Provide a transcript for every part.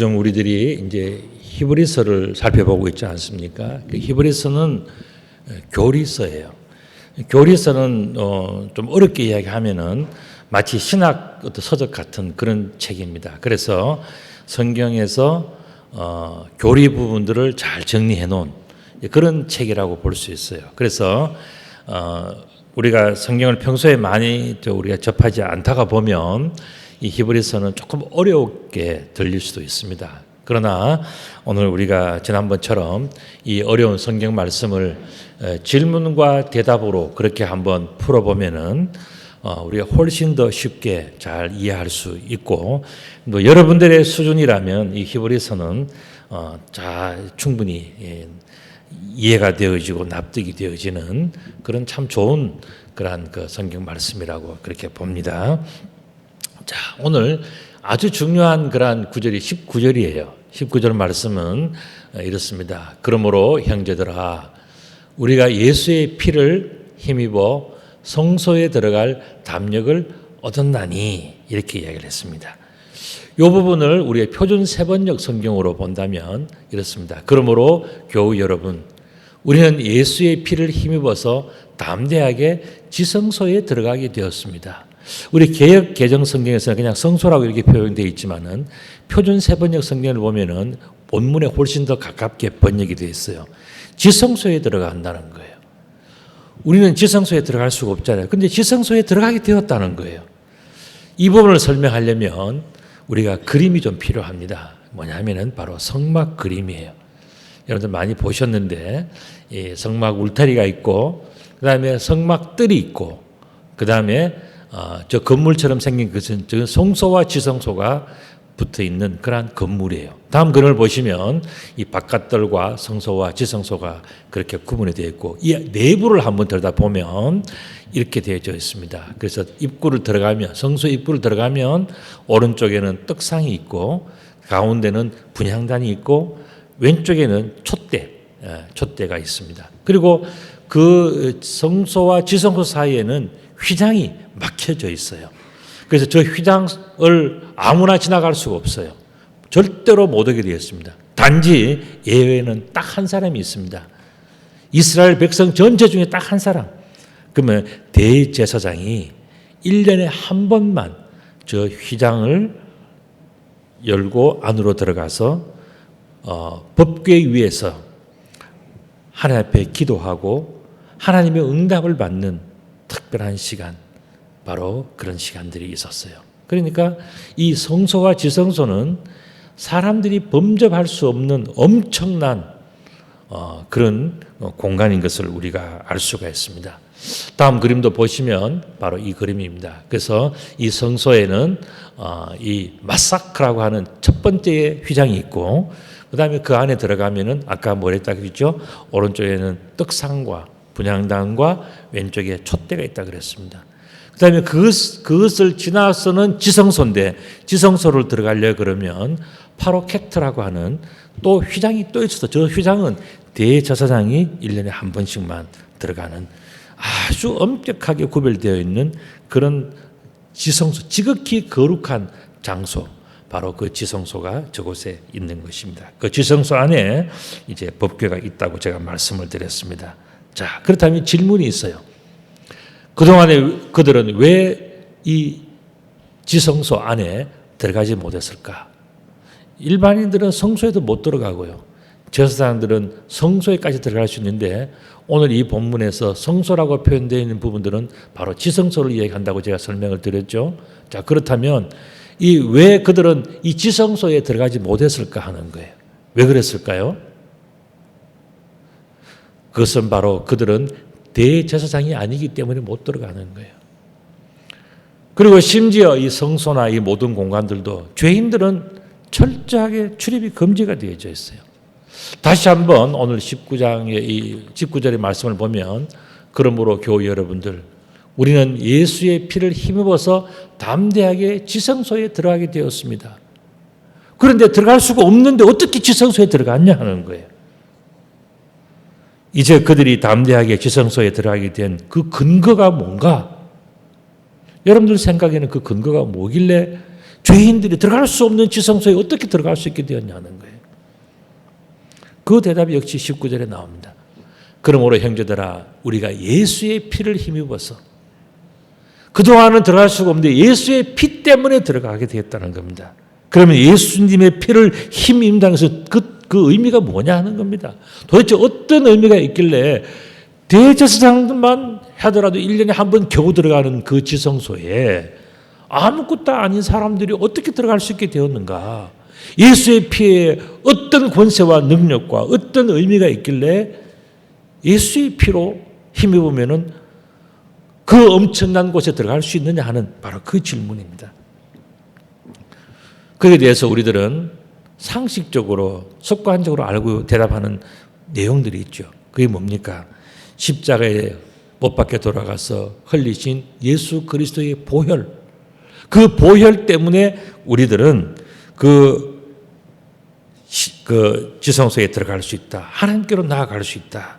요즘 우리들이 이제 히브리서를 살펴보고 있지 않습니까? 그 히브리서는 교리서예요. 교리서는 좀 어렵게 이야기하면은 마치 신학 어떤 서적 같은 그런 책입니다. 그래서 성경에서 교리 부분들을 잘 정리해 놓은 그런 책이라고 볼 수 있어요. 그래서 우리가 성경을 평소에 많이 우리가 접하지 않다가 보면 이 히브리서는 조금 어렵게 들릴 수도 있습니다. 그러나 오늘 우리가 지난번처럼 이 어려운 성경 말씀을 질문과 대답으로 그렇게 한번 풀어보면은 우리가 훨씬 더 쉽게 잘 이해할 수 있고, 또 여러분들의 수준이라면 이 히브리서는 충분히 이해가 되어지고 납득이 되어지는 그런 참 좋은 그러한 그 성경 말씀이라고 그렇게 봅니다. 자, 오늘 아주 중요한 그러한 구절이 19절이에요. 19절 말씀은 이렇습니다. 그러므로 형제들아, 우리가 예수의 피를 힘입어 성소에 들어갈 담력을 얻었나니, 이렇게 이야기를 했습니다. 이 부분을 우리의 표준 세번역 성경으로 본다면 이렇습니다. 그러므로 교우 여러분, 우리는 예수의 피를 힘입어서 담대하게 지성소에 들어가게 되었습니다. 우리 개역 개정 성경에서는 그냥 성소라고 이렇게 표현되어 있지만은 표준 세번역 성경을 보면은 본문에 훨씬 더 가깝게 번역이 되어 있어요. 지성소에 들어간다는 거예요. 우리는 지성소에 들어갈 수가 없잖아요. 근데 지성소에 들어가게 되었다는 거예요. 이 부분을 설명하려면 우리가 그림이 좀 필요합니다. 뭐냐면은 바로 성막 그림이에요. 여러분들 많이 보셨는데 이 성막 울타리가 있고, 그 다음에 성막 뜰이 있고, 그 다음에 저 건물처럼 생긴 것은 성소와 지성소가 붙어 있는 그러한 건물이에요. 다음 그림을 보시면 이 바깥뜰과 성소와 지성소가 그렇게 구분이 되어 있고, 이 내부를 한번 들여다보면 이렇게 되어져 있습니다. 그래서 입구를 들어가면, 성소 입구를 들어가면 오른쪽에는 떡상이 있고, 가운데는 분향단이 있고, 왼쪽에는 촛대가 있습니다. 그리고 그 성소와 지성소 사이에는 휘장이 막혀져 있어요. 그래서 저 휘장을 아무나 지나갈 수가 없어요. 절대로 못 오게 되어 있습니다. 단지 예외는 딱 한 사람이 있습니다. 이스라엘 백성 전체 중에 딱 한 사람. 그러면 대제사장이 1년에 한 번만 저 휘장을 열고 안으로 들어가서 법궤 위에서 하나님 앞에 기도하고 하나님의 응답을 받는 특별한 시간, 바로 그런 시간들이 있었어요. 그러니까 이 성소와 지성소는 사람들이 범접할 수 없는 엄청난 그런 공간인 것을 우리가 알 수가 있습니다. 다음 그림도 보시면 바로 이 그림입니다. 그래서 이 성소에는 이 마사크라고 하는 첫 번째 휘장이 있고, 그 다음에 그 안에 들어가면은 아까 뭐랬다 그랬죠? 오른쪽에는 떡상과 분향단과 왼쪽에 촛대가 있다 그랬습니다. 그 다음에 그것을 지나서는 지성소인데, 지성소를 들어가려 그러면 파로케트라고 하는 또 휘장이 또 있어서, 저 휘장은 대제사장이 1년에 한 번씩만 들어가는 아주 엄격하게 구별되어 있는 그런 지성소, 지극히 거룩한 장소, 바로 그 지성소가 저곳에 있는 것입니다. 그 지성소 안에 이제 법궤가 있다고 제가 말씀을 드렸습니다. 자, 그렇다면 질문이 있어요. 그동안에 그들은 왜 이 지성소 안에 들어가지 못했을까? 일반인들은 성소에도 못 들어가고요. 제사장들은 성소에까지 들어갈 수 있는데, 오늘 이 본문에서 성소라고 표현되어 있는 부분들은 바로 지성소를 이야기한다고 제가 설명을 드렸죠. 자, 그렇다면 왜 그들은 이 지성소에 들어가지 못했을까 하는 거예요. 왜 그랬을까요? 그것은 바로 그들은 대제사장이 아니기 때문에 못 들어가는 거예요. 그리고 심지어 이 성소나 이 모든 공간들도 죄인들은 철저하게 출입이 금지가 되어져 있어요. 다시 한번 오늘 19장의 이 19절의 말씀을 보면, 그러므로 교우 여러분들, 우리는 예수의 피를 힘입어서 담대하게 지성소에 들어가게 되었습니다. 그런데 들어갈 수가 없는데 어떻게 지성소에 들어갔냐 하는 거예요. 이제 그들이 담대하게 지성소에 들어가게 된 그 근거가 뭔가? 여러분들 생각에는 그 근거가 뭐길래 죄인들이 들어갈 수 없는 지성소에 어떻게 들어갈 수 있게 되었냐는 거예요. 그 대답이 역시 19절에 나옵니다. 그러므로 형제들아 우리가 예수의 피를 힘입어서 그동안은 들어갈 수가 없는데 예수의 피 때문에 들어가게 되었다는 겁니다. 그러면 예수님의 피를 힘입는다는 것은 그 의미가 뭐냐 하는 겁니다. 도대체 어떤 의미가 있길래 대제사장만 하더라도 1년에 한 번 겨우 들어가는 그 지성소에 아무것도 아닌 사람들이 어떻게 들어갈 수 있게 되었는가? 예수의 피에 어떤 권세와 능력과 어떤 의미가 있길래 예수의 피로 힘입으면은 그 엄청난 곳에 들어갈 수 있느냐 하는 바로 그 질문입니다. 그에 대해서 우리들은 상식적으로 습관적으로 알고 대답하는 내용들이 있죠. 그게 뭡니까? 십자가에 못 박혀 돌아가서 흘리신 예수 그리스도의 보혈, 그 보혈 때문에 우리들은 그 지성소에 들어갈 수 있다. 하나님께로 나아갈 수 있다.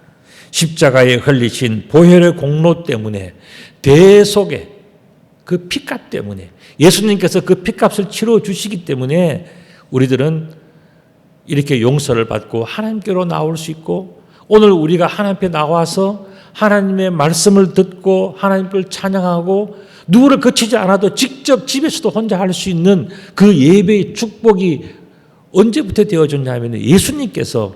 십자가에 흘리신 보혈의 공로 때문에 대속의 그 피값 때문에 예수님께서 그 피값을 치러 주시기 때문에 우리들은 이렇게 용서를 받고 하나님께로 나올 수 있고 오늘 우리가 하나님 앞에 나와서 하나님의 말씀을 듣고 하나님을 찬양하고 누구를 거치지 않아도 직접 집에서도 혼자 할 수 있는 그 예배의 축복이 언제부터 되어졌냐면 예수님께서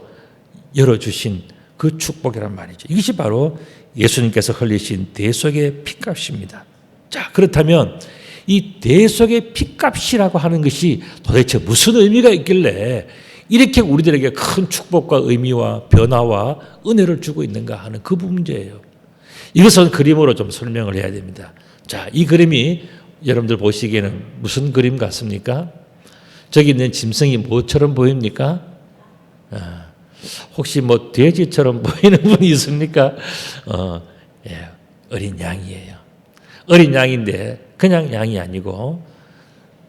열어주신 그 축복이란 말이죠. 이것이 바로 예수님께서 흘리신 대속의 피값입니다. 자, 그렇다면 이 대속의 피값이라고 하는 것이 도대체 무슨 의미가 있길래 이렇게 우리들에게 큰 축복과 의미와 변화와 은혜를 주고 있는가 하는 그 문제예요. 이것은 그림으로 좀 설명을 해야 됩니다. 자, 이 그림이 여러분들 보시기에는 무슨 그림 같습니까? 저기 있는 짐승이 뭐처럼 보입니까? 혹시 뭐 돼지처럼 보이는 분이 있습니까? 예, 어린 양이에요. 어린 양인데 그냥 양이 아니고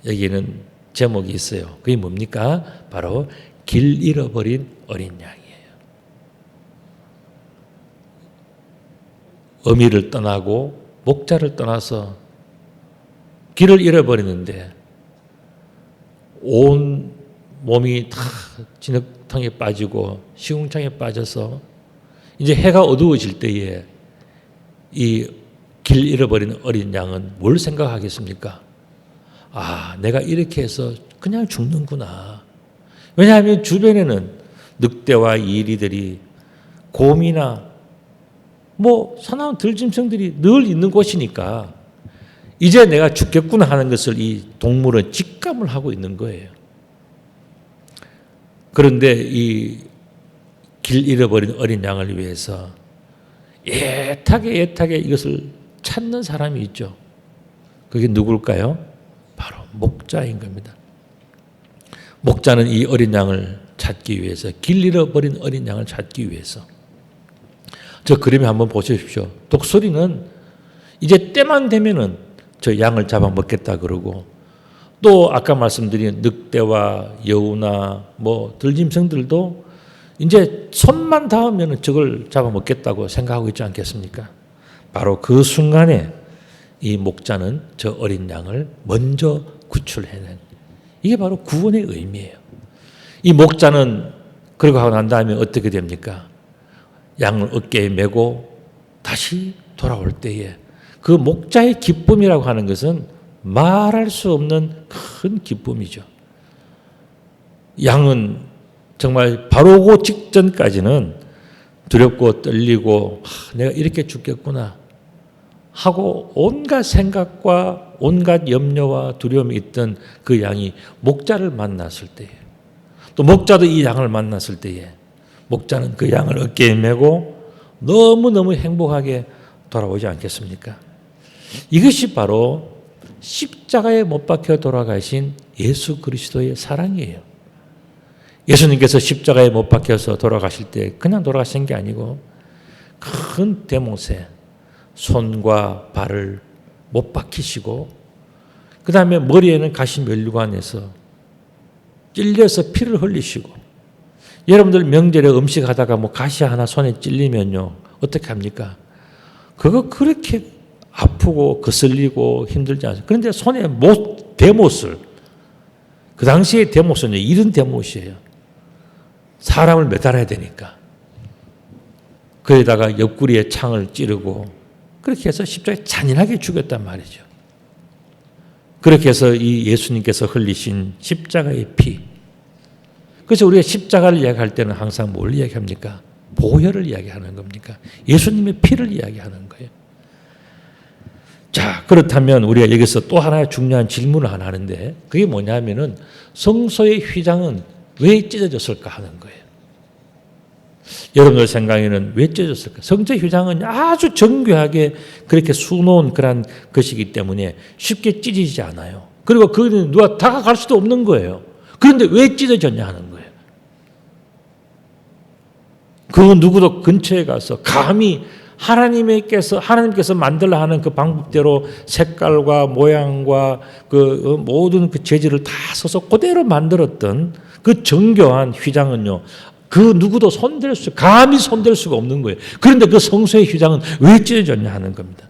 여기는 제목이 있어요. 그게 뭡니까? 바로 길 잃어버린 어린 양이에요. 어미를 떠나고 목자를 떠나서 길을 잃어버리는데 온 몸이 다 진흙탕에 빠지고 시궁창에 빠져서 이제 해가 어두워질 때에 이 길 잃어버린 어린 양은 뭘 생각하겠습니까? 아, 내가 이렇게 해서 그냥 죽는구나. 왜냐하면 주변에는 늑대와 이리들이 곰이나 뭐 사나운 들짐승들이 늘 있는 곳이니까 이제 내가 죽겠구나 하는 것을 이 동물은 직감을 하고 있는 거예요. 그런데 이 길 잃어버린 어린 양을 위해서 애타게 이것을 찾는 사람이 있죠. 그게 누굴까요? 바로 목자인 겁니다. 목자는 이 어린 양을 찾기 위해서, 길 잃어버린 어린 양을 찾기 위해서. 저 그림에 한번 보십시오. 독수리는 이제 때만 되면은 저 양을 잡아먹겠다 그러고 또 아까 말씀드린 늑대와 여우나 뭐 들짐승들도 이제 손만 닿으면 저걸 잡아먹겠다고 생각하고 있지 않겠습니까? 바로 그 순간에 이 목자는 저 어린 양을 먼저 구출해낸 이게 바로 구원의 의미예요. 이 목자는 그러고 하고 난 다음에 어떻게 됩니까? 양을 어깨에 메고 다시 돌아올 때에 그 목자의 기쁨이라고 하는 것은 말할 수 없는 큰 기쁨이죠. 양은 정말 바로 오고 직전까지는 두렵고 떨리고 내가 이렇게 죽겠구나 하고 온갖 생각과 온갖 염려와 두려움이 있던 그 양이 목자를 만났을 때에 또 목자도 이 양을 만났을 때에 목자는 그 양을 어깨에 메고 너무너무 행복하게 돌아오지 않겠습니까? 이것이 바로 십자가에 못 박혀 돌아가신 예수 그리스도의 사랑이에요. 예수님께서 십자가에 못 박혀서 돌아가실 때 그냥 돌아가신 게 아니고 큰 대못에 손과 발을 못 박히시고 그 다음에 머리에는 가시 면류관에서 찔려서 피를 흘리시고 여러분들 명절에 음식하다가 뭐 가시 하나 손에 찔리면요 어떻게 합니까? 그거 그렇게 아프고 거슬리고 힘들지 않아요. 그런데 손에 대못을 그 당시의 대못은 이런 대못이에요. 사람을 매달아야 되니까. 거기다가 옆구리에 창을 찌르고 그렇게 해서 십자가에 잔인하게 죽였단 말이죠. 그렇게 해서 이 예수님께서 흘리신 십자가의 피. 그래서 우리가 십자가를 이야기할 때는 항상 뭘 이야기합니까? 보혈을 이야기하는 겁니까? 예수님의 피를 이야기하는 거예요. 자, 그렇다면 우리가 여기서 또 하나의 중요한 질문을 하나 하는데 그게 뭐냐면은 성소의 휘장은 왜 찢어졌을까 하는 거예요. 여러분들 생각에는 왜 찢어졌을까? 성소의 휘장은 아주 정교하게 그렇게 수놓은 그런 것이기 때문에 쉽게 찢어지지 않아요. 그리고 그거는 누가 다가갈 수도 없는 거예요. 그런데 왜 찢어졌냐 하는 거예요. 그 누구도 근처에 가서 감히 하나님께서 만들라 하는 그 방법대로 색깔과 모양과 그 모든 그 재질을 다 써서 그대로 만들었던 그 정교한 휘장은요, 그 누구도 감히 손댈 수가 없는 거예요. 그런데 그 성소의 휘장은 왜 찢어졌냐 하는 겁니다.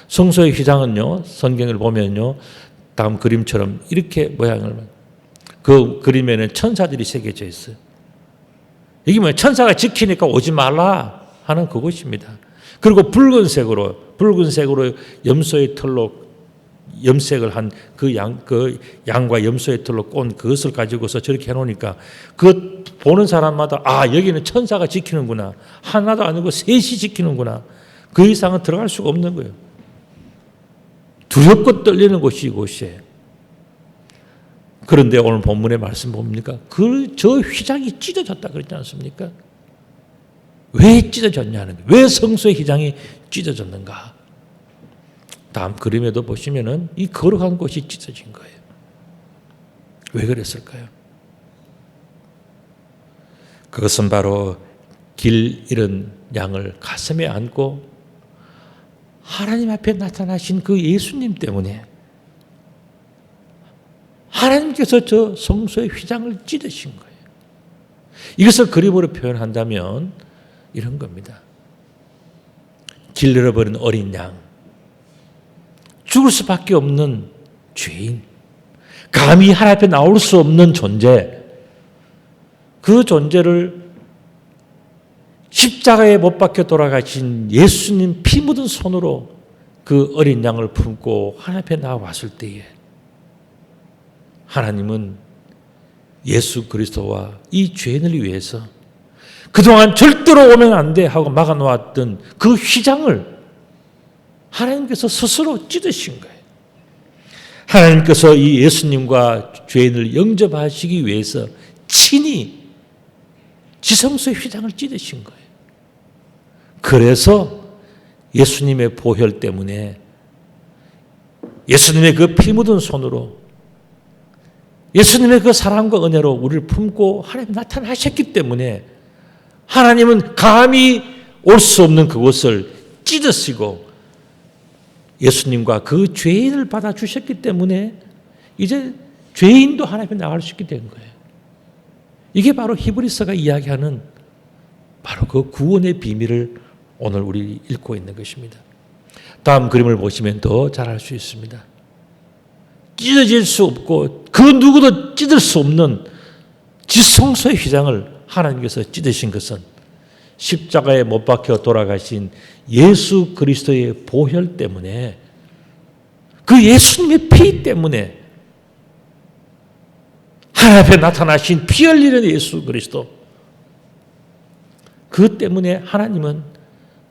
성소의 휘장은요, 성경을 보면요, 다음 그림처럼 이렇게 모양을, 그 그림에는 천사들이 새겨져 있어요. 이게 뭐예요? 천사가 지키니까 오지 말라 하는 그것입니다. 그리고 붉은색으로 염소의 털로 염색을 한 그 양과 염소의 털로 꼰 그것을 가지고서 저렇게 해놓으니까 그 보는 사람마다 여기는 천사가 지키는구나. 하나도 아니고 셋이 지키는구나. 그 이상은 들어갈 수가 없는 거예요. 두렵고 떨리는 곳이 이곳이에요. 그런데 오늘 본문의 말씀 뭡니까? 저 휘장이 찢어졌다 그랬지 않습니까? 왜 찢어졌냐는 거예요. 왜 성소의 휘장이 찢어졌는가? 다음 그림에도 보시면은 이 거룩한 곳이 찢어진 거예요. 왜 그랬을까요? 그것은 바로 길 잃은 양을 가슴에 안고 하나님 앞에 나타나신 그 예수님 때문에 하나님께서 저 성소의 휘장을 찢으신 거예요. 이것을 그림으로 표현한다면 이런 겁니다. 길 잃어버린 어린 양, 죽을 수밖에 없는 죄인, 감히 하나님 앞에 나올 수 없는 존재, 그 존재를 십자가에 못 박혀 돌아가신 예수님 피 묻은 손으로 그 어린 양을 품고 하나님 앞에 나와왔을 때에 하나님은 예수 그리스도와 이 죄인을 위해서 그동안 절대로 오면 안 돼 하고 막아놓았던 그 휘장을 하나님께서 스스로 찢으신 거예요. 하나님께서 이 예수님과 죄인을 영접하시기 위해서 친히 지성소의 휘장을 찢으신 거예요. 그래서 예수님의 보혈 때문에 예수님의 그 피 묻은 손으로 예수님의 그 사랑과 은혜로 우리를 품고 하나님 나타나셨기 때문에 하나님은 감히 올 수 없는 그곳을 찢으시고 예수님과 그 죄인을 받아주셨기 때문에 이제 죄인도 하나님 앞에 나갈 수 있게 된 거예요. 이게 바로 히브리서가 이야기하는 바로 그 구원의 비밀을 오늘 우리 읽고 있는 것입니다. 다음 그림을 보시면 더 잘 알 수 있습니다. 찢어질 수 없고 그 누구도 찢을 수 없는 지성소의 휘장을 하나님께서 찢으신 것은 십자가에 못 박혀 돌아가신 예수 그리스도의 보혈 때문에 그 예수님의 피 때문에 하나님 앞에 나타나신 피 흘리는 예수 그리스도 그 때문에 하나님은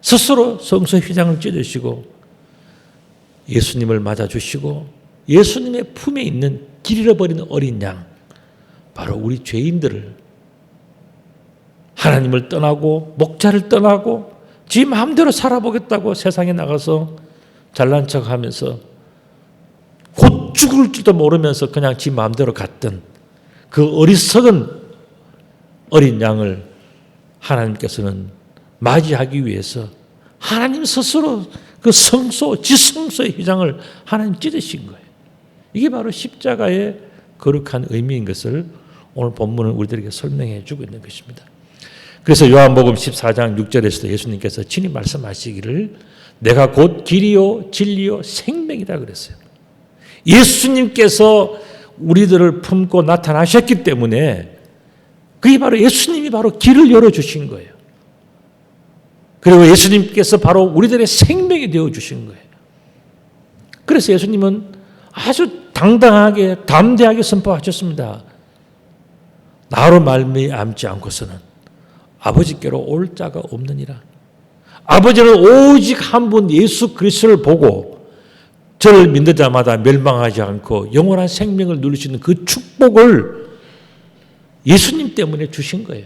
스스로 성소의 휘장을 찢으시고 예수님을 맞아주시고 예수님의 품에 있는 길 잃어버린 어린 양 바로 우리 죄인들을 하나님을 떠나고 목자를 떠나고 지 마음대로 살아보겠다고 세상에 나가서 잘난 척하면서 곧 죽을 줄도 모르면서 그냥 지 마음대로 갔던 그 어리석은 어린 양을 하나님께서는 맞이하기 위해서 하나님 스스로 그 지성소의 휘장을 하나님 찢으신 거예요. 이게 바로 십자가의 거룩한 의미인 것을 오늘 본문은 우리들에게 설명해 주고 있는 것입니다. 그래서 요한복음 14장 6절에서도 예수님께서 친히 말씀하시기를 내가 곧 길이요 진리요 생명이다 그랬어요. 예수님께서 우리들을 품고 나타나셨기 때문에 그게 바로 예수님이 바로 길을 열어주신 거예요. 그리고 예수님께서 바로 우리들의 생명이 되어주신 거예요. 그래서 예수님은 아주 당당하게 담대하게 선포하셨습니다. 나로 말미암지 않고서는 아버지께로 올 자가 없느니라. 아버지는 오직 한 분 예수 그리스도를 보고 저를 믿는 자마다 멸망하지 않고 영원한 생명을 누릴 수 있는 그 축복을 예수님 때문에 주신 거예요.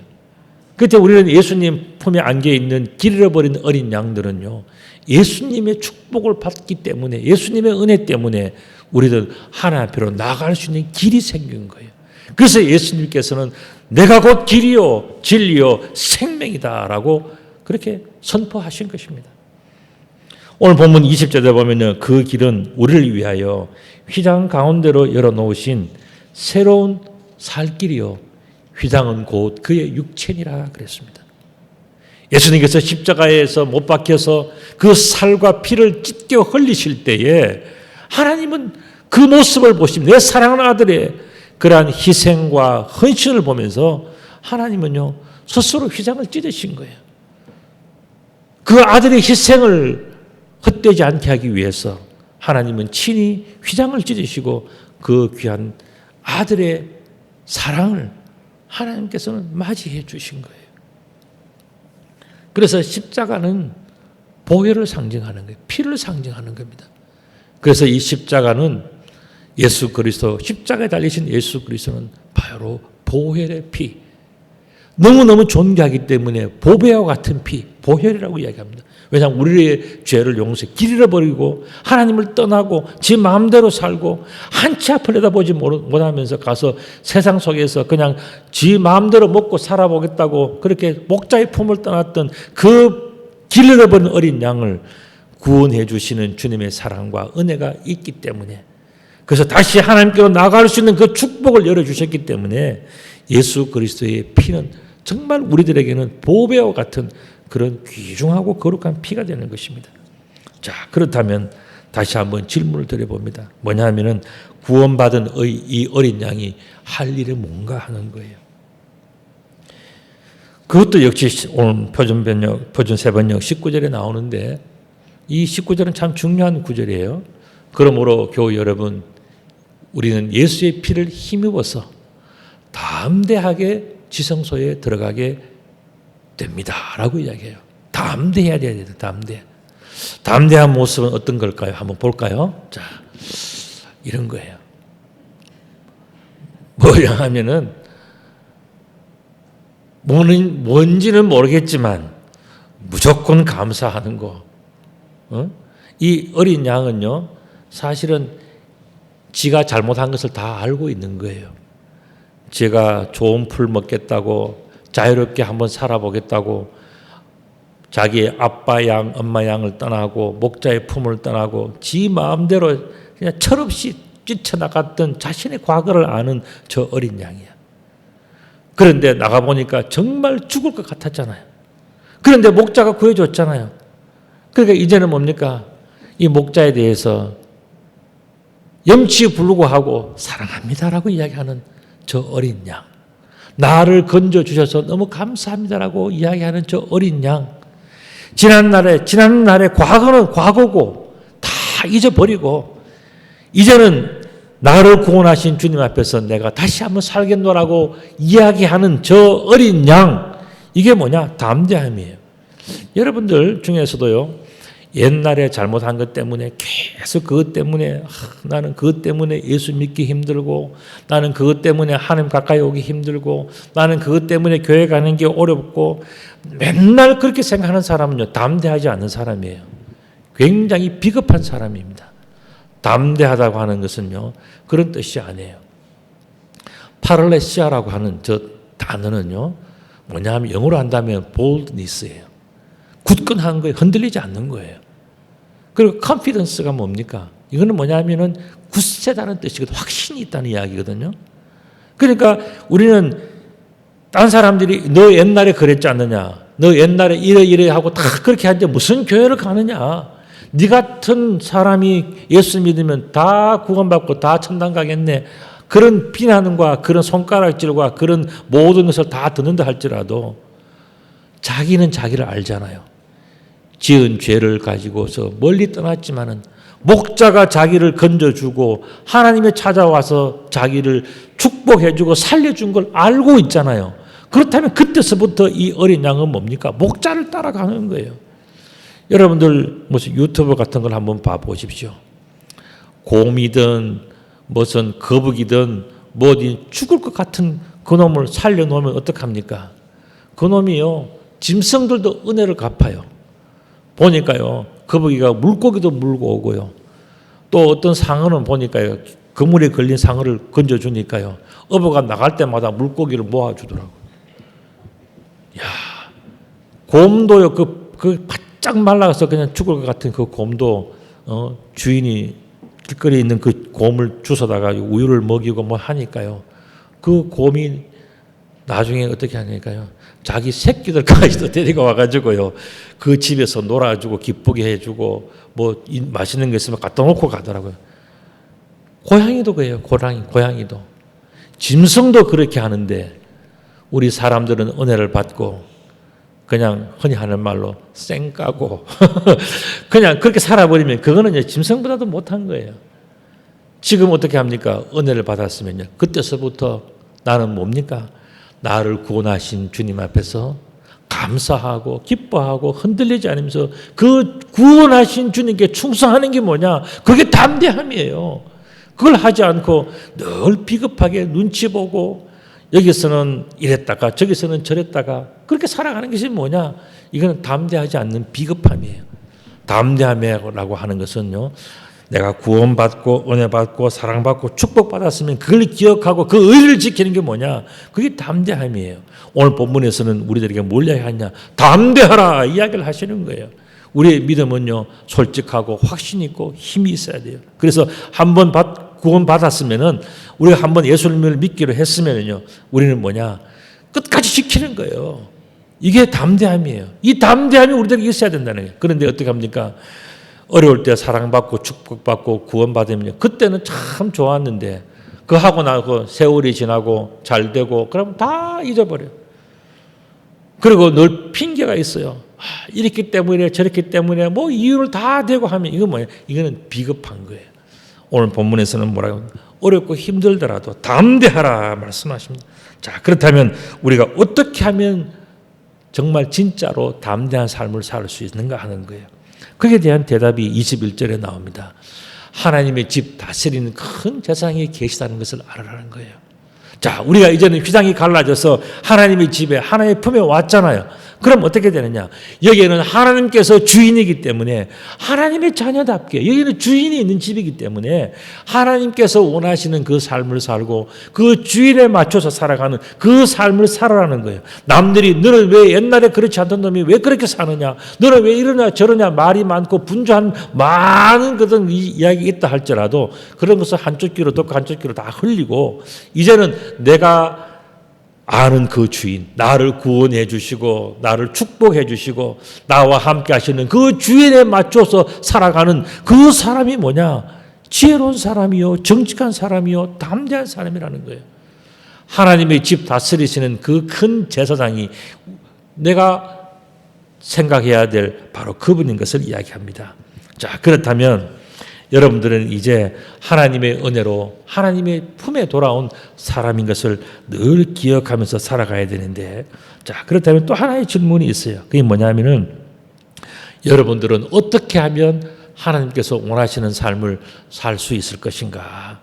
그때 우리는 예수님 품에 안겨 있는 길 잃어버린 어린 양들은요, 예수님의 축복을 받기 때문에, 예수님의 은혜 때문에 우리들 하나님 앞으로 나아갈 수 있는 길이 생긴 거예요. 그래서 예수님께서는 내가 곧 길이요 진리요 생명이다라고 그렇게 선포하신 것입니다. 오늘 본문 20절에 보면 그 길은 우리를 위하여 휘장 가운데로 열어놓으신 새로운 살 길이요 휘장은 곧 그의 육체니라 그랬습니다. 예수님께서 십자가에서 못 박혀서 그 살과 피를 찢겨 흘리실 때에 하나님은 그 모습을 보시면 내 사랑하는 아들의 그러한 희생과 헌신을 보면서 하나님은요 스스로 휘장을 찢으신 거예요. 그 아들의 희생을 헛되지 않게 하기 위해서 하나님은 친히 휘장을 찢으시고 그 귀한 아들의 사랑을 하나님께서는 맞이해 주신 거예요. 그래서 십자가는 보혈을 상징하는 거예요. 피를 상징하는 겁니다. 그래서 이 십자가는 예수 그리스도, 십자가에 달리신 예수 그리스도는 바로 보혈의 피. 너무너무 존귀하기 때문에 보배와 같은 피, 보혈이라고 이야기합니다. 왜냐하면 우리의 죄를 용서해 길 잃어버리고 하나님을 떠나고 지 마음대로 살고 한치 앞을 내다보지 못하면서 가서 세상 속에서 그냥 지 마음대로 먹고 살아보겠다고 그렇게 목자의 품을 떠났던 그 길 잃어버린 어린 양을 구원해 주시는 주님의 사랑과 은혜가 있기 때문에, 그래서 다시 하나님께로 나아갈 수 있는 그 축복을 열어주셨기 때문에 예수 그리스도의 피는 정말 우리들에게는 보배와 같은 그런 귀중하고 거룩한 피가 되는 것입니다. 자, 그렇다면 다시 한번 질문을 드려봅니다. 뭐냐 하면은 구원받은 이 어린 양이 할 일이 뭔가 하는 거예요. 그것도 역시 오늘 표준 세번역 19절에 나오는데 이 19절은 참 중요한 구절이에요. 그러므로 교우 여러분, 우리는 예수의 피를 힘입어서 담대하게 지성소에 들어가게 됩니다. 라고 이야기해요. 담대해야 돼요. 담대한 모습은 어떤 걸까요? 한번 볼까요? 자, 이런 거예요. 뭐냐 하면은 뭔지는 모르겠지만 무조건 감사하는 거. 이 어린 양은요, 사실은 지가 잘못한 것을 다 알고 있는 거예요. 제가 좋은 풀 먹겠다고 자유롭게 한번 살아보겠다고 자기의 아빠 양, 엄마 양을 떠나고 목자의 품을 떠나고 지 마음대로 그냥 철없이 뛰쳐나갔던 자신의 과거를 아는 저 어린 양이야. 그런데 나가보니까 정말 죽을 것 같았잖아요. 그런데 목자가 구해줬잖아요. 그러니까 이제는 뭡니까? 이 목자에 대해서 염치불구하고 사랑합니다라고 이야기하는 저 어린 양. 나를 건져주셔서 너무 감사합니다라고 이야기하는 저 어린 양. 지난날의 과거는 과거고 다 잊어버리고 이제는 나를 구원하신 주님 앞에서 내가 다시 한번 살겠노라고 이야기하는 저 어린 양. 이게 뭐냐? 담대함이에요. 여러분들 중에서도요, 옛날에 잘못한 것 때문에 계속 그것 때문에 나는 그것 때문에 예수 믿기 힘들고 나는 그것 때문에 하나님 가까이 오기 힘들고 나는 그것 때문에 교회 가는 게 어렵고 맨날 그렇게 생각하는 사람은요, 담대하지 않는 사람이에요. 굉장히 비겁한 사람입니다. 담대하다고 하는 것은요, 그런 뜻이 아니에요. 파를레시아라고 하는 저 단어는요, 뭐냐 하면 영어로 한다면 boldness예요. 굳건한 거에 흔들리지 않는 거예요. 그리고 confidence가 뭡니까? 이거는 뭐냐면은 굳세다는 뜻이거든요. 확신이 있다는 이야기거든요. 그러니까 우리는 딴 사람들이 너 옛날에 그랬지 않느냐? 너 옛날에 이래 하고 다 그렇게 하는데 무슨 교회를 가느냐? 네 같은 사람이 예수 믿으면 다 구원받고 다 천당 가겠네. 그런 비난과 그런 손가락질과 그런 모든 것을 다 듣는다 할지라도 자기는 자기를 알잖아요. 지은 죄를 가지고서 멀리 떠났지만은 목자가 자기를 건져주고 하나님이 찾아와서 자기를 축복해주고 살려준 걸 알고 있잖아요. 그렇다면 그때서부터 이 어린 양은 뭡니까? 목자를 따라가는 거예요. 여러분들 무슨 유튜브 같은 걸 한번 봐보십시오. 곰이든 무슨 거북이든 뭐든 죽을 것 같은 그 놈을 살려놓으면 어떡합니까? 그 놈이요 짐승들도 은혜를 갚아요. 보니까요 거북이가 물고기도 물고 오고요. 또 어떤 상어는 보니까요 그물에 걸린 상어를 건져주니까요 어부가 나갈 때마다 물고기를 모아주더라고요. 야, 곰도요 그 바짝 말라서 그냥 죽을 것 같은 그 곰도 주인이 길거리에 있는 그 곰을 주워다가 우유를 먹이고 뭐 하니까요. 그 곰이 나중에 어떻게 하니까요. 자기 새끼들까지도 데리고 와가지고요. 그 집에서 놀아주고 기쁘게 해주고 뭐 맛있는 거 있으면 갖다 놓고 가더라고요. 고양이도 그래요. 고양이도. 짐승도 그렇게 하는데 우리 사람들은 은혜를 받고 그냥 흔히 하는 말로 쌩까고 그냥 그렇게 살아버리면 그거는 이제 짐승보다도 못한 거예요. 지금 어떻게 합니까? 은혜를 받았으면요. 그때서부터 나는 뭡니까? 나를 구원하신 주님 앞에서 감사하고 기뻐하고 흔들리지 않으면서 그 구원하신 주님께 충성하는 게 뭐냐? 그게 담대함이에요. 그걸 하지 않고 늘 비겁하게 눈치 보고 여기서는 이랬다가 저기서는 저랬다가 그렇게 살아가는 것이 뭐냐? 이거는 담대하지 않는 비겁함이에요. 담대함이라고 하는 것은요. 내가 구원받고 은혜받고 사랑받고 축복받았으면 그걸 기억하고 그 의리를 지키는 게 뭐냐? 그게 담대함이에요. 오늘 본문에서는 우리들에게 뭘 이야기하냐? 담대하라 이야기를 하시는 거예요. 우리의 믿음은요. 솔직하고 확신 있고 힘이 있어야 돼요. 그래서 한번 구원받았으면은 우리가 한번 예수님을 믿기로 했으면은요. 우리는 뭐냐? 끝까지 지키는 거예요. 이게 담대함이에요. 이 담대함이 우리들에게 있어야 된다는 거예요. 그런데 어떻게 합니까? 어려울 때 사랑받고 축복받고 구원받으면 그때는 참 좋았는데 그거 하고 나고 세월이 지나고 잘 되고 그러면 다 잊어버려요. 그리고 늘 핑계가 있어요. 이렇기 때문에 저렇기 때문에 뭐 이유를 다 대고 하면 이건 뭐예요? 이거는 비겁한 거예요. 오늘 본문에서는 뭐라고 어렵고 힘들더라도 담대하라 말씀하십니다. 자, 그렇다면 우리가 어떻게 하면 정말 진짜로 담대한 삶을 살 수 있는가 하는 거예요. 거기에 대한 대답이 21절에 나옵니다. 하나님의 집 다스리는 큰 재상이 계시다는 것을 알아라는 거예요. 자, 우리가 이제는 휘장이 갈라져서 하나님의 집에 하나님의 품에 왔잖아요. 그럼 어떻게 되느냐? 여기에는 하나님께서 주인이기 때문에 하나님의 자녀답게 여기는 주인이 있는 집이기 때문에 하나님께서 원하시는 그 삶을 살고 그 주인에 맞춰서 살아가는 그 삶을 살아라는 거예요. 남들이 너는 왜 옛날에 그렇지 않던 놈이 왜 그렇게 사느냐? 너는 왜 이러냐 저러냐 말이 많고 분주한 많은 그런 이야기 있다 할지라도 그런 것을 한쪽 귀로 듣고 한쪽 귀로 다 흘리고 이제는 내가 아는 그 주인, 나를 구원해 주시고 나를 축복해 주시고 나와 함께 하시는 그 주인에 맞춰서 살아가는 그 사람이 뭐냐? 지혜로운 사람이요, 정직한 사람이요, 담대한 사람이라는 거예요. 하나님의 집 다스리시는 그 큰 제사장이 내가 생각해야 될 바로 그분인 것을 이야기합니다. 자, 그렇다면 여러분들은 이제 하나님의 은혜로 하나님의 품에 돌아온 사람인 것을 늘 기억하면서 살아가야 되는데, 자, 그렇다면 또 하나의 질문이 있어요. 그게 뭐냐면은 여러분들은 어떻게 하면 하나님께서 원하시는 삶을 살 수 있을 것인가?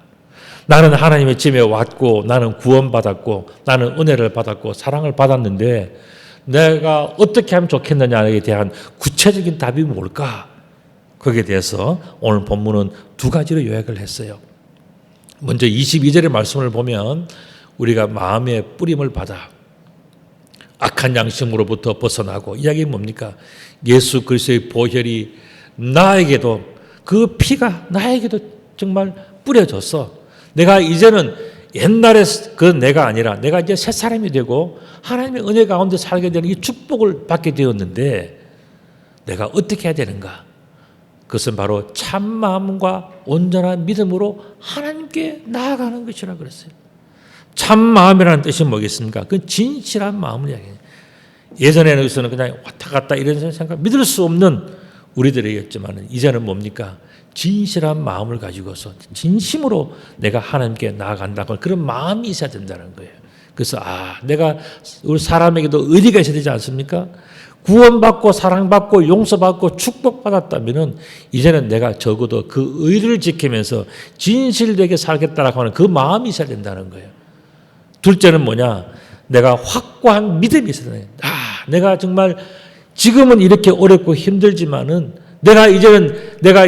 나는 하나님의 집에 왔고 나는 구원받았고 나는 은혜를 받았고 사랑을 받았는데 내가 어떻게 하면 좋겠느냐에 대한 구체적인 답이 뭘까? 거기에 대해서 오늘 본문은 두 가지로 요약을 했어요. 먼저 22절의 말씀을 보면 우리가 마음의 뿌림을 받아 악한 양심으로부터 벗어나고 이야기 뭡니까? 예수 그리스도의 보혈이 나에게도 그 피가 나에게도 정말 뿌려졌어. 내가 이제는 옛날에 그 내가 아니라 내가 이제 새 사람이 되고 하나님의 은혜 가운데 살게 되는 이 축복을 받게 되었는데 내가 어떻게 해야 되는가? 그것은 바로 참 마음과 온전한 믿음으로 하나님께 나아가는 것이라 그랬어요. 참 마음이라는 뜻이 뭐겠습니까? 그 진실한 마음을 이야기해요. 예전에는 여기서는 그냥 왔다 갔다 이런 생각, 믿을 수 없는 우리들이었지만 이제는 뭡니까? 진실한 마음을 가지고서 진심으로 내가 하나님께 나아간다는 그런 마음이 있어야 된다는 거예요. 그래서 내가 우리 사람에게도 의리가 있어야 되지 않습니까? 구원받고 사랑받고 용서받고 축복받았다면 이제는 내가 적어도 그 의리를 지키면서 진실되게 살겠다라고 하는 그 마음이 있어야 된다는 거예요. 둘째는 뭐냐? 내가 확고한 믿음이 있어야 돼요. 내가 정말 지금은 이렇게 어렵고 힘들지만은 내가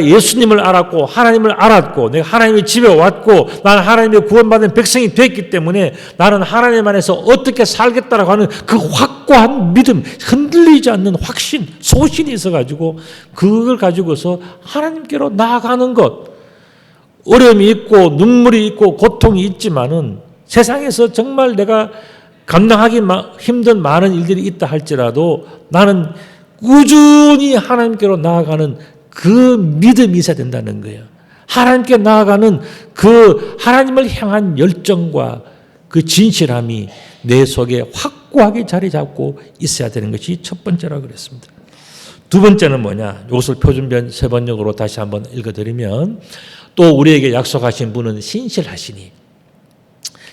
예수님을 알았고 하나님을 알았고 내가 하나님의 집에 왔고 나는 하나님의 구원받은 백성이 됐기 때문에 나는 하나님 안에서 어떻게 살겠다라고 하는 그 확고한 믿음, 흔들리지 않는 확신, 소신이 있어가지고 그걸 가지고서 하나님께로 나아가는 것. 어려움이 있고 눈물이 있고 고통이 있지만은 세상에서 정말 내가 감당하기 힘든 많은 일들이 있다 할지라도 나는 꾸준히 하나님께로 나아가는 그 믿음이 있어야 된다는 거예요. 하나님께 나아가는 그 하나님을 향한 열정과 그 진실함이 내 속에 확고하게 자리 잡고 있어야 되는 것이 첫 번째라고 그랬습니다. 두 번째는 뭐냐? 이것을 표준변 세 번역으로 다시 한번 읽어드리면 또 우리에게 약속하신 분은 신실하시니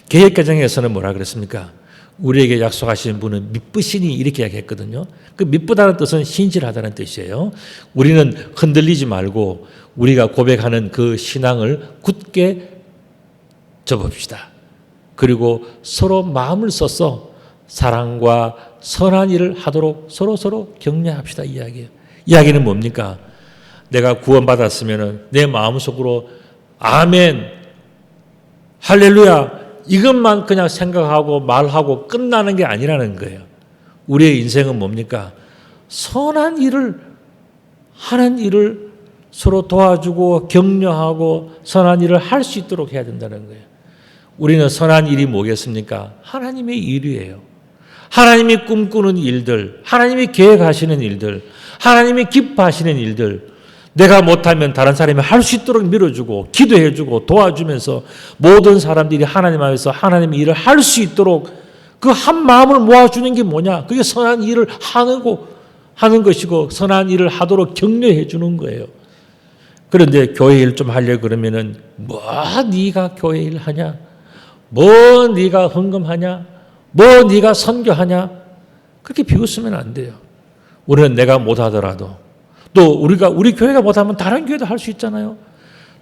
개역개정에서는 뭐라 그랬습니까? 우리에게 약속하신 분은 미쁘시니 이렇게 이야기했거든요. 그 미쁘다는 뜻은 신실하다는 뜻이에요. 우리는 흔들리지 말고 우리가 고백하는 그 신앙을 굳게 접읍시다. 그리고 서로 마음을 써서 사랑과 선한 일을 하도록 서로 격려합시다 이야기예요. 이야기는 뭡니까? 내가 구원받았으면 내 마음속으로 아멘, 할렐루야 이것만 그냥 생각하고 말하고 끝나는 게 아니라는 거예요. 우리의 인생은 뭡니까? 선한 일을 하는 일을 서로 도와주고 격려하고 선한 일을 할 수 있도록 해야 된다는 거예요. 우리는 선한 일이 뭐겠습니까? 하나님의 일이에요. 하나님이 꿈꾸는 일들, 하나님이 계획하시는 일들, 하나님이 기뻐하시는 일들, 내가 못하면 다른 사람이 할 수 있도록 밀어주고 기도해주고 도와주면서 모든 사람들이 하나님 앞에서 하나님의 일을 할 수 있도록 그 한 마음을 모아주는 게 뭐냐? 그게 선한 일을 하는 것이고 선한 일을 하도록 격려해 주는 거예요. 그런데 교회 일 좀 하려고 그러면은 네가 교회 일 하냐? 네가 헌금하냐? 네가 선교하냐? 그렇게 비웃으면 안 돼요. 우리는 내가 못하더라도 또 우리 교회가 못하면 다른 교회도 할 수 있잖아요.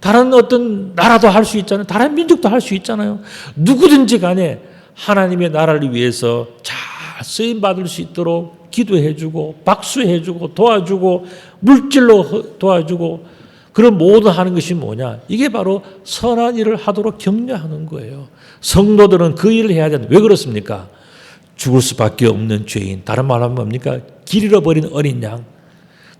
다른 어떤 나라도 할 수 있잖아요. 다른 민족도 할 수 있잖아요. 누구든지 간에 하나님의 나라를 위해서 잘 쓰임받을 수 있도록 기도해주고 박수해주고 도와주고 물질로 도와주고 그런 모든 하는 것이 뭐냐? 이게 바로 선한 일을 하도록 격려하는 거예요. 성도들은 그 일을 해야 되는데 왜 그렇습니까? 죽을 수밖에 없는 죄인, 다른 말로 하면 뭡니까? 길 잃어버린 어린 양.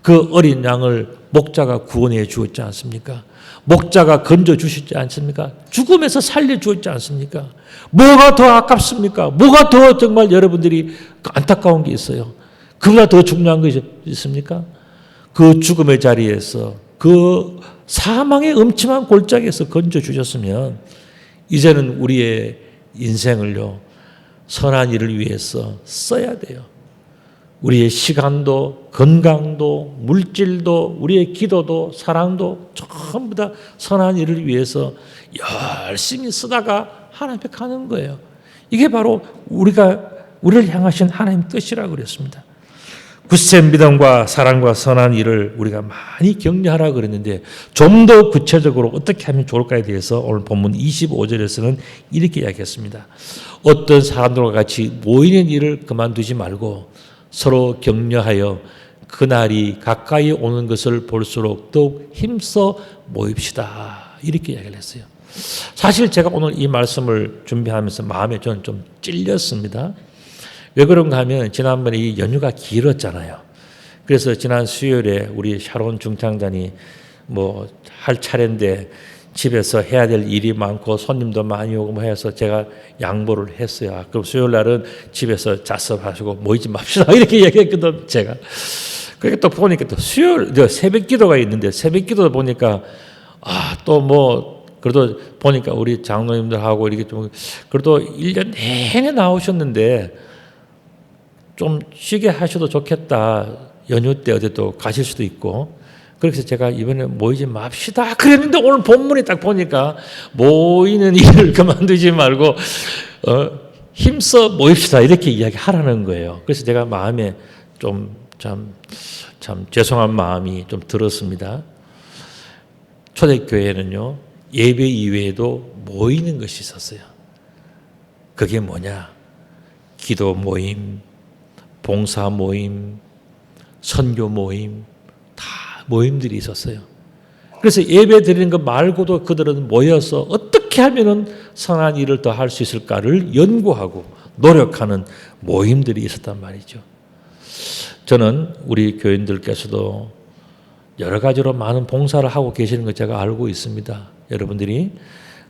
그 어린 양을 목자가 구원해 주었지 않습니까? 목자가 건져 주셨지 않습니까? 죽음에서 살려 주었지 않습니까? 뭐가 더 아깝습니까? 뭐가 더 정말 여러분들이 안타까운 게 있어요? 그보다 더 중요한 것이 있습니까? 그 죽음의 자리에서 그 사망의 음침한 골짜기에서 건져 주셨으면 이제는 우리의 인생을요 선한 일을 위해서 써야 돼요. 우리의 시간도 건강도 물질도 우리의 기도도 사랑도 전부 다 선한 일을 위해서 열심히 쓰다가 하나님 앞에 가는 거예요. 이게 바로 우리를 향하신 하나님 뜻이라고 그랬습니다. 굳센 믿음과 사랑과 선한 일을 우리가 많이 격려하라고 그랬는데 좀 더 구체적으로 어떻게 하면 좋을까에 대해서 오늘 본문 25절에서는 이렇게 이야기했습니다. 어떤 사람들과 같이 모이는 일을 그만두지 말고 서로 격려하여 그날이 가까이 오는 것을 볼수록 더욱 힘써 모입시다. 이렇게 이야기를 했어요. 사실 제가 오늘 이 말씀을 준비하면서 마음에 저는 좀 찔렸습니다. 왜 그런가 하면 지난번에 이 연휴가 길었잖아요. 그래서 지난 수요일에 우리 샤론 중창단이 할 차례인데 집에서 해야 될 일이 많고 손님도 많이 오고 해서 제가 양보를 했어요. 그럼 수요일 날은 집에서 자습하시고 모이지 맙시다. 이렇게 얘기했거든, 제가. 그렇게 또 보니까 또 수요일 새벽 기도가 있는데 새벽 기도 보니까 또 뭐 그래도 보니까 우리 장로님들하고 이렇게 좀 그래도 1년 내내 나오셨는데 좀 쉬게 하셔도 좋겠다. 연휴 때 어디 또 가실 수도 있고. 그래서 제가 이번에 모이지 맙시다 그랬는데 오늘 본문에 딱 보니까 모이는 일을 그만두지 말고 힘써 모입시다 이렇게 이야기하라는 거예요. 그래서 제가 마음에 좀 참 죄송한 마음이 좀 들었습니다. 초대교회는요 예배 이외에도 모이는 것이 있었어요. 그게 뭐냐? 기도 모임, 봉사 모임, 선교 모임, 다 모임들이 있었어요. 그래서 예배 드리는 것 말고도 그들은 모여서 어떻게 하면 선한 일을 더 할 수 있을까를 연구하고 노력하는 모임들이 있었단 말이죠. 저는 우리 교인들께서도 여러 가지로 많은 봉사를 하고 계시는 것 제가 알고 있습니다. 여러분들이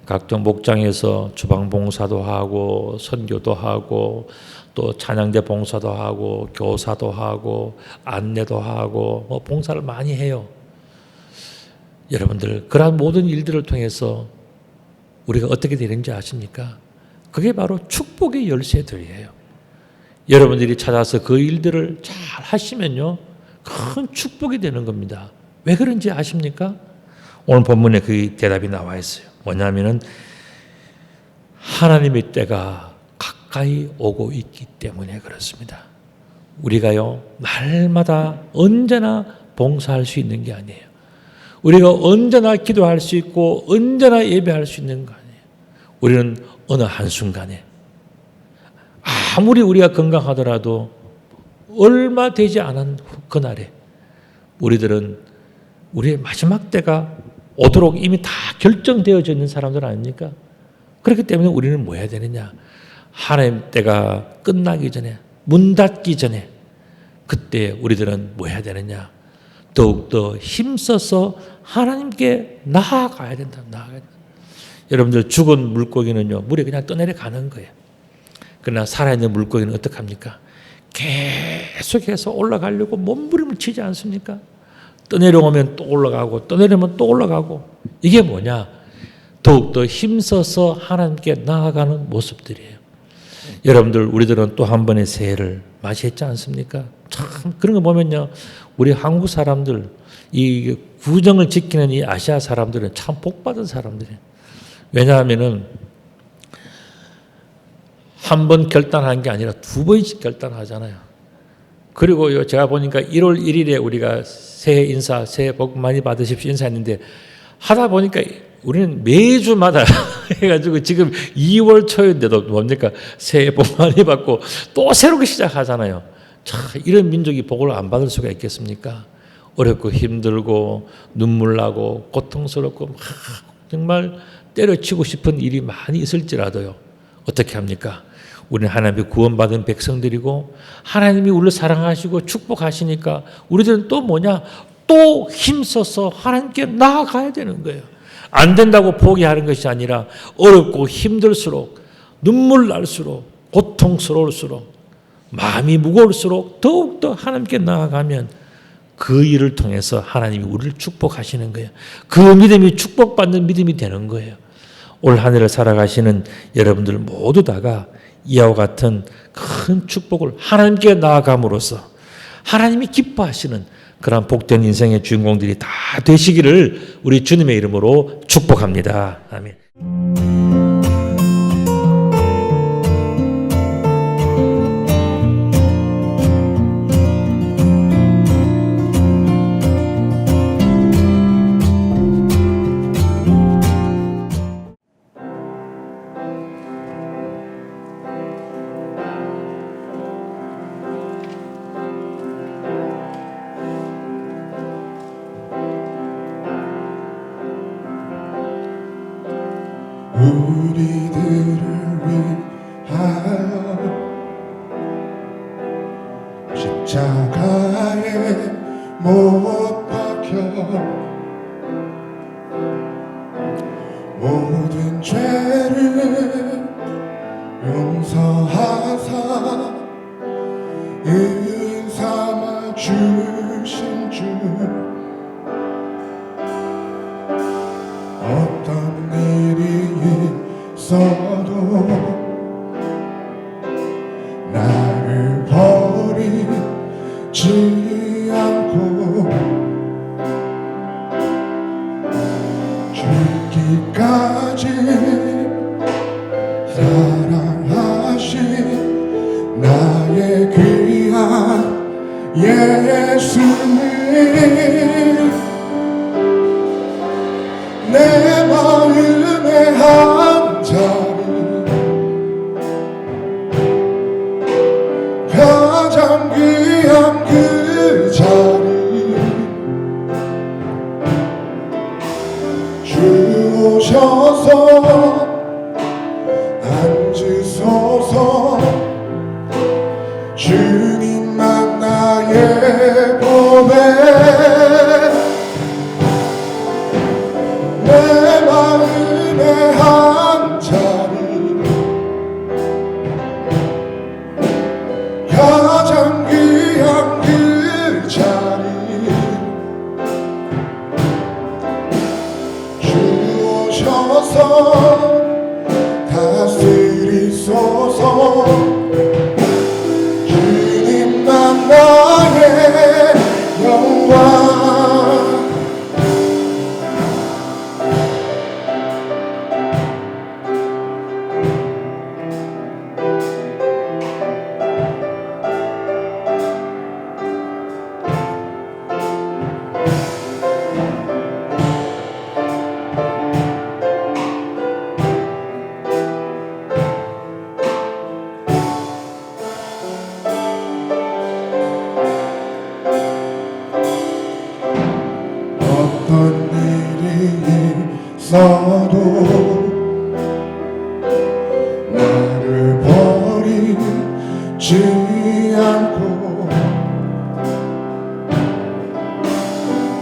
각종 목장에서 주방 봉사도 하고 선교도 하고 또 찬양대 봉사도 하고 교사도 하고 안내도 하고 뭐 봉사를 많이 해요. 여러분들 그러한 모든 일들을 통해서 우리가 어떻게 되는지 아십니까? 그게 바로 축복의 열쇠들이에요. 여러분들이 찾아서 그 일들을 잘 하시면요 큰 축복이 되는 겁니다. 왜 그런지 아십니까? 오늘 본문에 그 대답이 나와 있어요. 뭐냐면은 하나님의 때가 가까이 오고 있기 때문에 그렇습니다. 우리가요 날마다 언제나 봉사할 수 있는 게 아니에요. 우리가 언제나 기도할 수 있고 언제나 예배할 수 있는 거 아니에요. 우리는 어느 한순간에 아무리 우리가 건강하더라도 얼마 되지 않은 그날에 우리들은 우리의 마지막 때가 오도록 이미 다 결정되어져 있는 사람들 아닙니까? 그렇기 때문에 우리는 뭐 해야 되느냐? 하나님 때가 끝나기 전에 문 닫기 전에 그때 우리들은 뭐 해야 되느냐? 더욱더 힘써서 하나님께 나아가야 된다. 나아가야 된다. 여러분들 죽은 물고기는요 물에 그냥 떠내려 가는 거예요. 그러나 살아있는 물고기는 어떡합니까? 계속해서 올라가려고 몸부림을 치지 않습니까? 떠내려오면 또 올라가고 떠내려오면 또 올라가고 이게 뭐냐? 더욱더 힘써서 하나님께 나아가는 모습들이에요. 여러분들 우리들은 또 한 번의 새해를 맞이했지 않습니까? 참 그런 거 보면요 우리 한국 사람들 이 구정을 지키는 이 아시아 사람들은 참 복받은 사람들이에요. 왜냐하면은 한 번 결단한 게 아니라 두 번씩 결단하잖아요. 그리고 제가 보니까 1월 1일에 우리가 새해 인사, 새해 복 많이 받으십시오 인사했는데 하다 보니까 우리는 매주마다 해가지고 지금 2월 초인데도 뭡니까? 새해 복 많이 받고 또 새롭게 시작하잖아요. 참 이런 민족이 복을 안 받을 수가 있겠습니까? 어렵고 힘들고 눈물 나고 고통스럽고 정말 때려치고 싶은 일이 많이 있을지라도요. 어떻게 합니까? 우리는 하나님의 구원받은 백성들이고 하나님이 우리를 사랑하시고 축복하시니까 우리들은 또 뭐냐? 또 힘써서 하나님께 나아가야 되는 거예요. 안 된다고 포기하는 것이 아니라 어렵고 힘들수록 눈물 날수록 고통스러울수록 마음이 무거울수록 더욱더 하나님께 나아가면 그 일을 통해서 하나님이 우리를 축복하시는 거예요. 그 믿음이 축복받는 믿음이 되는 거예요. 올 한 해를 살아가시는 여러분들 모두 다가 이와 같은 큰 축복을 하나님께 나아감으로써 하나님이 기뻐하시는 그런 복된 인생의 주인공들이 다 되시기를 우리 주님의 이름으로 축복합니다. 아멘. 우리들을 위하여 십자가에 못 박혀 모든 죄를 용서하사 은 삼아 주시고 있어도 나를 버리지 않고 죽기까지 사랑하신 나의 귀한 예수님, 내 마음의 한 자리, 가장 귀한 그 자리, 주 오셔서 앉으소서. 주님만 나의 보배, 내 마음의 한 자리, 가장 귀한 그 자리, 주 오셔서 다스리소서. 주님만 나의 영광. 어떤 일이 있어도 나를 버리지 않고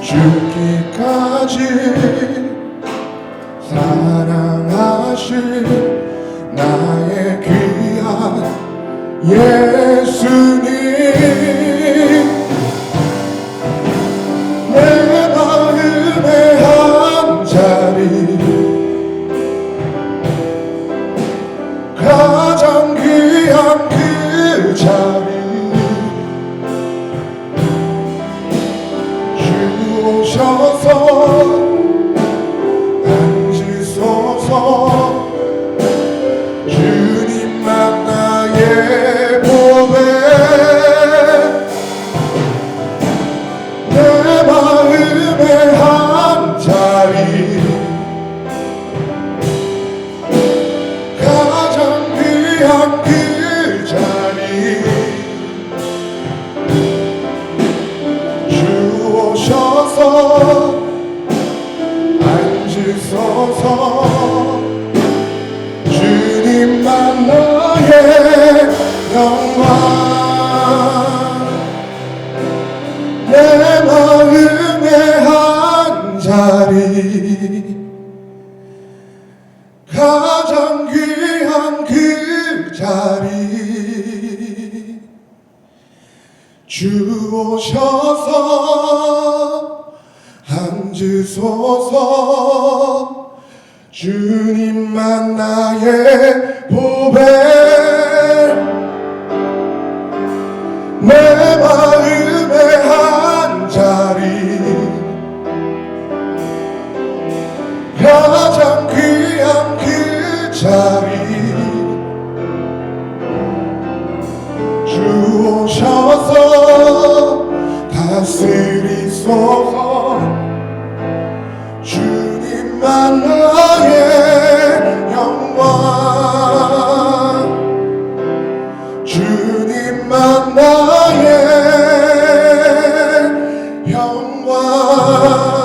죽기까지 사랑하신 나의 귀한 예수님, 내 마음의 한 자리, 가장 귀한 그 자리, 주 오셔서 앉으소서. 주님만 나의 보배, 내 마음의 한 자리, 가장 귀한 그 자리, 주 오셔서 앉으소서. 주님만 나의 영광, 내 마음의 한 자리, 가장 귀한 그 자리, 주 오셔서 앉으소서. 주님만 나의 보배, 내 마음의 한 자리, 가장 귀한 그 자리, 주 오셔서 다스리소서. 주님만 나의 영광, 주님만 나의 영광.